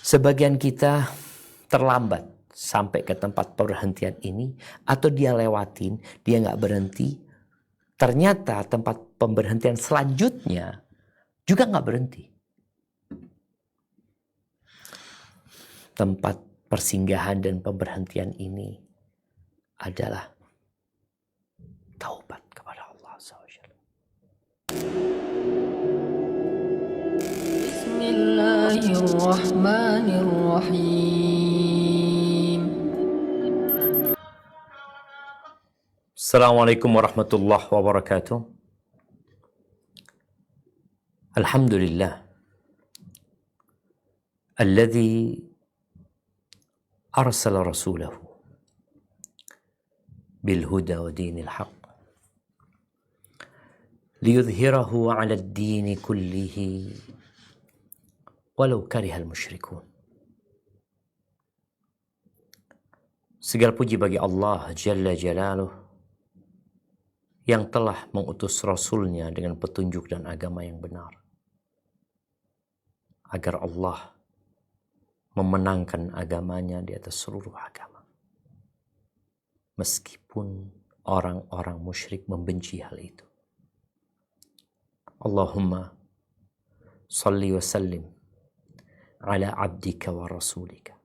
Sebagian kita terlambat sampai ke tempat perhentian ini, atau dia lewatin, dia nggak berhenti. Ternyata tempat pemberhentian selanjutnya juga nggak berhenti. Tempat persinggahan dan pemberhentian ini adalah taubat kepada Allah SWT. Bismillahirrahmanirrahim. Assalamualaikum warahmatullahi wabarakatuh. Alhamdulillah alladzi arsala rasulahu bil huda wa dinil haqq liyudhhirahu 'ala ad-din kullihi walau karihal musyrikun. Segala puji bagi Allah Jalla Jalaluh yang telah mengutus Rasulnya dengan petunjuk dan agama yang benar, agar Allah memenangkan agamanya di atas seluruh agama. Meskipun orang-orang musyrik membenci hal itu. Allahumma salli wa sallim ala abdika wa rasulika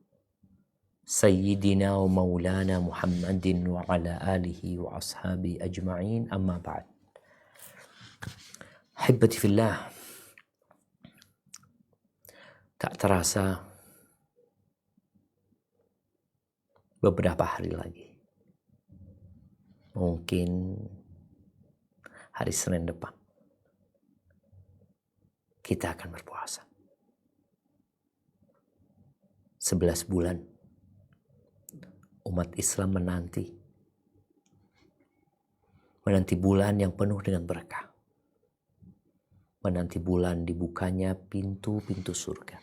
Sayyidina wa maulana Muhammadin wa ala alihi wa ashabi ajma'in, amma ba'd. Hibbati fillah, tak terasa beberapa hari lagi, mungkin hari Senin depan, kita akan berpuasa 11 bulan. Umat Islam menanti bulan yang penuh dengan berkah, menanti bulan dibukanya pintu-pintu surga,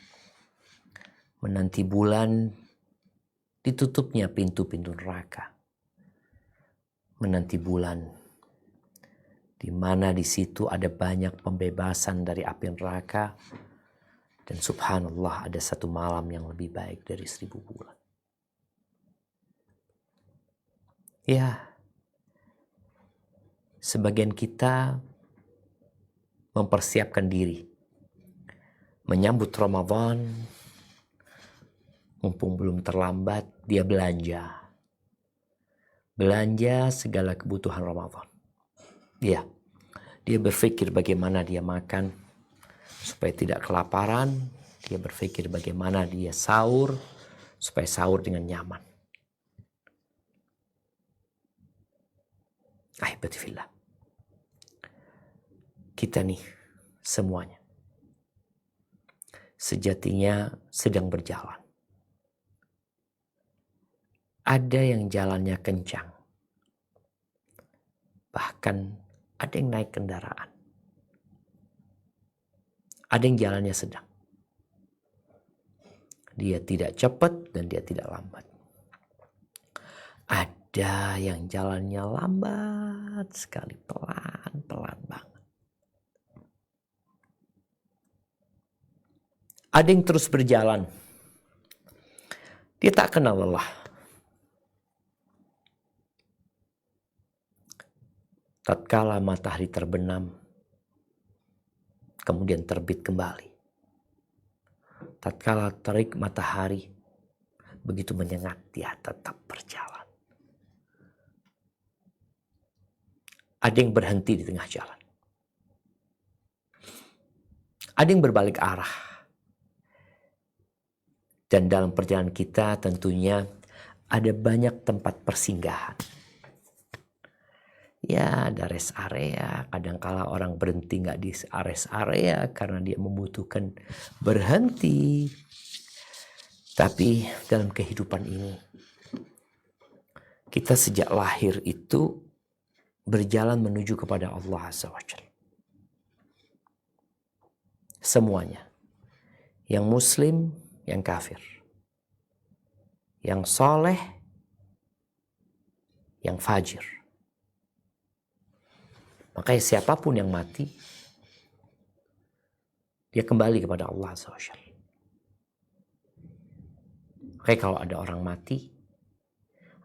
menanti bulan ditutupnya pintu-pintu neraka, menanti bulan di mana di situ ada banyak pembebasan dari api neraka, dan subhanallah ada satu malam yang lebih baik dari 1000 bulan. Ya, sebagian kita mempersiapkan diri menyambut Ramadan, mumpung belum terlambat, dia belanja segala kebutuhan Ramadan. Ya, dia berpikir bagaimana dia makan supaya tidak kelaparan, dia berpikir bagaimana dia sahur supaya sahur dengan nyaman. Ahibati fillah, kita nih semuanya sejatinya sedang berjalan. Ada yang jalannya kencang, bahkan ada yang naik kendaraan, ada yang jalannya sedang. Dia tidak cepat dan dia tidak lambat. Ada yang jalannya lambat sekali, pelan banget. Ada yang terus berjalan. Dia tak kenal lelah. Tatkala matahari terbenam, kemudian terbit kembali. Tatkala terik matahari, begitu menyengat, dia tetap berjalan. Ada yang berhenti di tengah jalan. Ada yang berbalik arah. Dan dalam perjalanan kita tentunya ada banyak tempat persinggahan. Ya, ada rest area. Kadangkala orang berhenti nggak di rest area karena dia membutuhkan berhenti. Tapi dalam kehidupan ini, kita sejak lahir itu berjalan menuju kepada Allah SWT. Semuanya. Yang muslim, yang kafir. Yang soleh, yang fajir. Makanya siapapun yang mati, dia kembali kepada Allah SWT. Makanya kalau ada orang mati,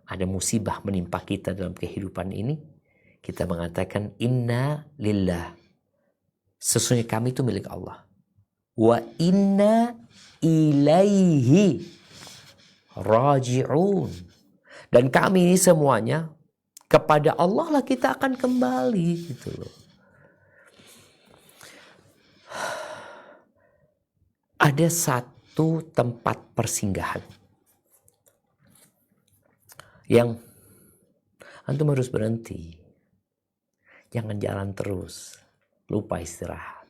ada musibah menimpa kita dalam kehidupan ini, kita mengatakan inna lillah. Sesungguhnya kami itu milik Allah. Wa inna ilaihi raji'un. Dan kami ini semuanya kepada Allah lah kita akan kembali gitu loh. Ada satu tempat persinggahan yang antum harus berhenti. Jangan jalan terus. Lupa istirahat.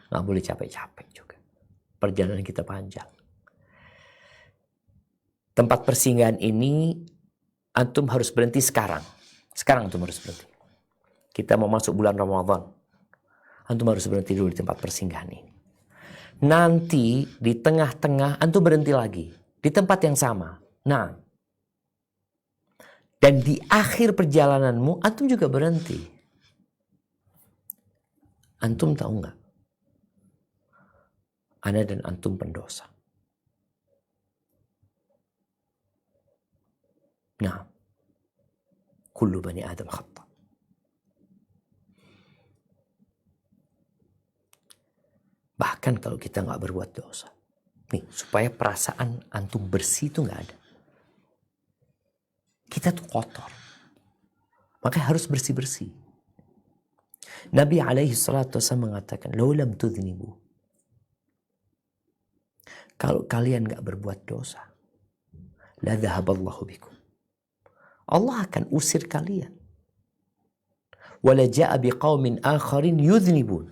Nggak boleh capek-capek juga. Perjalanan kita panjang. Tempat persinggahan ini antum harus berhenti sekarang. Sekarang antum harus berhenti. Kita mau masuk bulan Ramadan. Antum harus berhenti dulu di tempat persinggahan ini. Nanti di tengah-tengah antum berhenti lagi. Di tempat yang sama. Nah. Dan di akhir perjalananmu antum juga berhenti. Antum tahu nggak? Ana dan antum pendosa. Nah, kullu bani Adam khata. Bahkan kalau kita nggak berbuat dosa, nih supaya perasaan antum bersih itu nggak ada. Kita tuh kotor, makanya harus bersih-bersih. Nabi alaihi salatu wasallam mengatakan, "Lau lam tudhnibu." Kalau kalian nggak berbuat dosa, la dhahaballahu bikum. Allah akan usir kalian. Wala ja'a biqaumin akharin yudhnibun.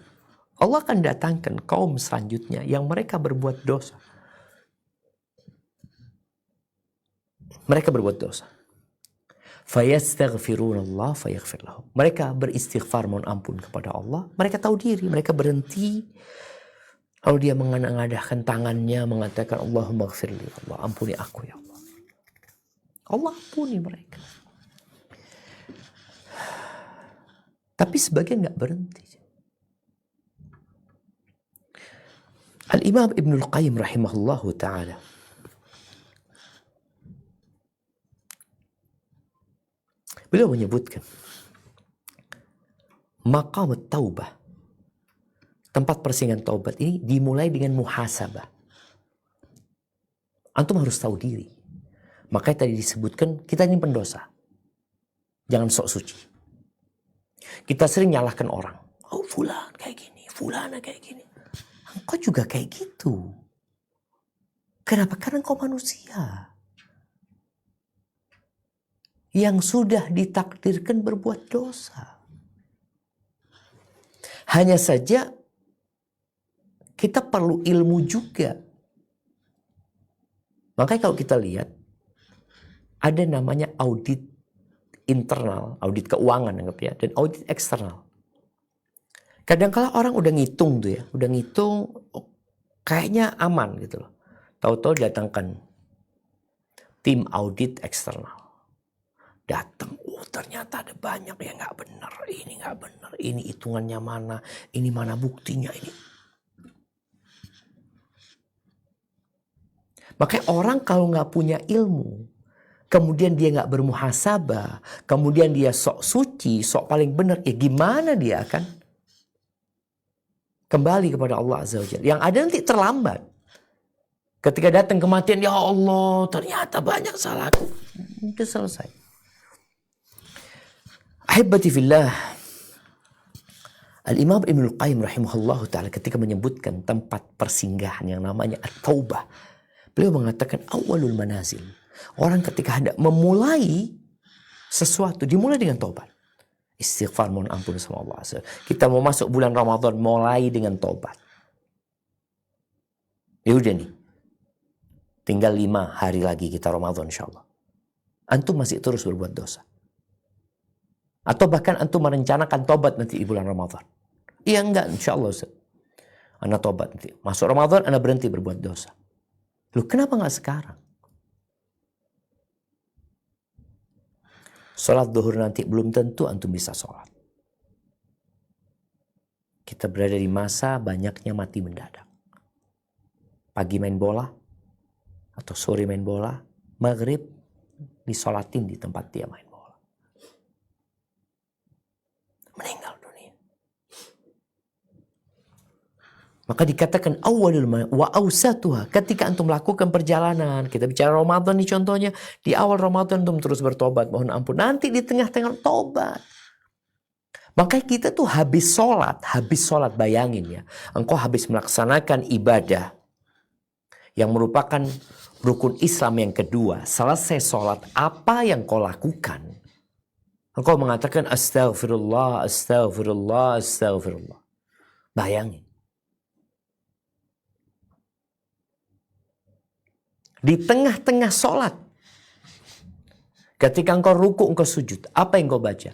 Allah akan datangkan kaum selanjutnya yang mereka berbuat dosa. Mereka berbuat dosa. Fayastaghfirunallah fayaghfir lahum. Mereka beristighfar mohon ampun kepada Allah. Mereka tahu diri, mereka berhenti. Lalu dia mengadahkan tangannya mengatakan Allahumma ghfirli, Allah ampuni aku ya Allah. Allah ampuni mereka. Tapi sebagian nggak berhenti. Al-Imam Ibnul Qayyim rahimahullahu ta'ala beliau menyebutkan maqam taubah, tempat persinggahan taubat ini dimulai dengan muhasabah. Antum harus tahu diri. Makanya tadi disebutkan kita ini pendosa. Jangan sok suci. Kita sering nyalahkan orang. Oh fulan kayak gini, fulana kayak gini. Engkau juga kayak gitu. Kenapa? Karena engkau manusia. Yang sudah ditakdirkan berbuat dosa. Hanya saja kita perlu ilmu juga. Makanya kalau kita lihat, ada namanya audit internal, audit keuangan anggap ya, dan audit eksternal. Kadang-kala orang udah ngitung tuh ya, udah ngitung oh, kayaknya aman gitu loh. Tahu-tahu datangkan tim audit eksternal. Datang, oh ternyata ada banyak yang nggak benar, ini hitungannya mana, ini mana buktinya ini. Makanya orang kalau nggak punya ilmu, kemudian dia nggak bermuhasabah, kemudian dia sok suci, sok paling benar, ya gimana dia akan kembali kepada Allah Azza wa Jalla. Yang ada nanti terlambat. Ketika datang kematian, ya Allah ternyata banyak salahku. Udah selesai. Ahibati fillah. Al-Imam Ibnul Qayyim rahimahullahu ta'ala ketika menyebutkan tempat persinggahan yang namanya at-taubah. Beliau mengatakan awalul manazil. Orang ketika hendak memulai sesuatu, dimulai dengan taubat. Istighfar mohon ampun sama Allah. Kita mau masuk bulan Ramadan, mulai dengan taubat. Ya udah nih. Tinggal 5 hari lagi kita Ramadan insyaAllah. Antum masih terus berbuat dosa. Atau bahkan antum merencanakan taubat nanti di bulan Ramadan. Iya enggak insyaAllah Ustaz. Anda taubat nanti. Masuk Ramadan Anda berhenti berbuat dosa. Loh kenapa enggak sekarang? Sholat zuhur nanti belum tentu antum bisa sholat. Kita berada di masa banyaknya mati mendadak. Pagi main bola, atau sore main bola, maghrib disolatin di tempat dia main bola. Meninggal dunia. Maka dikatakan awalul wa awsatuha, ketika antum melakukan perjalanan, kita bicara Ramadan nih contohnya, di awal Ramadan antum terus bertobat, mohon ampun, nanti di tengah-tengah tobat. Maka kita tuh habis sholat, bayangin ya, engkau habis melaksanakan ibadah yang merupakan rukun Islam yang kedua, selesai sholat, apa yang kau lakukan? Engkau mengatakan astaghfirullah, astaghfirullah, astaghfirullah. Bayangin. Di tengah-tengah sholat, ketika engkau ruku, engkau sujud, apa yang kau baca?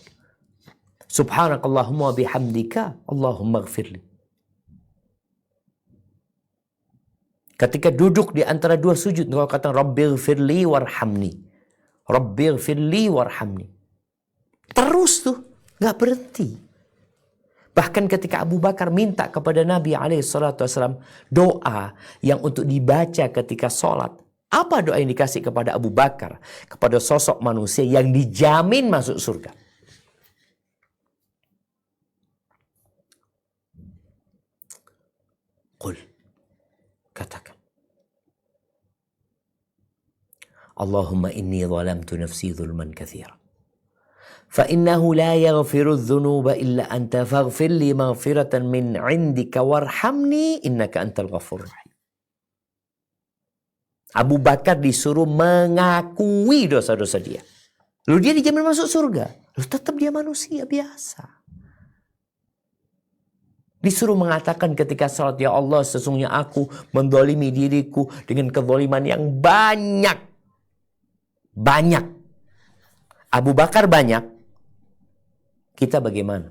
Subhanakallahumma bihamdika, Allahumma gfirli. Ketika duduk di antara dua sujud, engkau kata Rabbighfirli warhamni. Rabbighfirli warhamni. Terus tuh, gak berhenti. Bahkan ketika Abu Bakar minta kepada Nabi SAW doa yang untuk dibaca ketika sholat. Apa doa yang dikasih kepada Abu Bakar? Kepada sosok manusia yang dijamin masuk surga. Qul, katakan. Allahumma inni zalamtu nafsi zulman kathira. فإنه لا يغفر الذنوب إلا أنت فاغفر لي مغفرة من عندك وارحمني إنك أنت الغفور الرحيم. Abu Bakar disuruh mengakui dosa-dosa dia. Lalu dia dijamin masuk surga. Lalu tetap dia manusia biasa. Disuruh mengatakan ketika salat, ya Allah, sesungguhnya aku mendolimi diriku dengan kezaliman yang banyak. Banyak. Abu Bakar banyak. Kita bagaimana?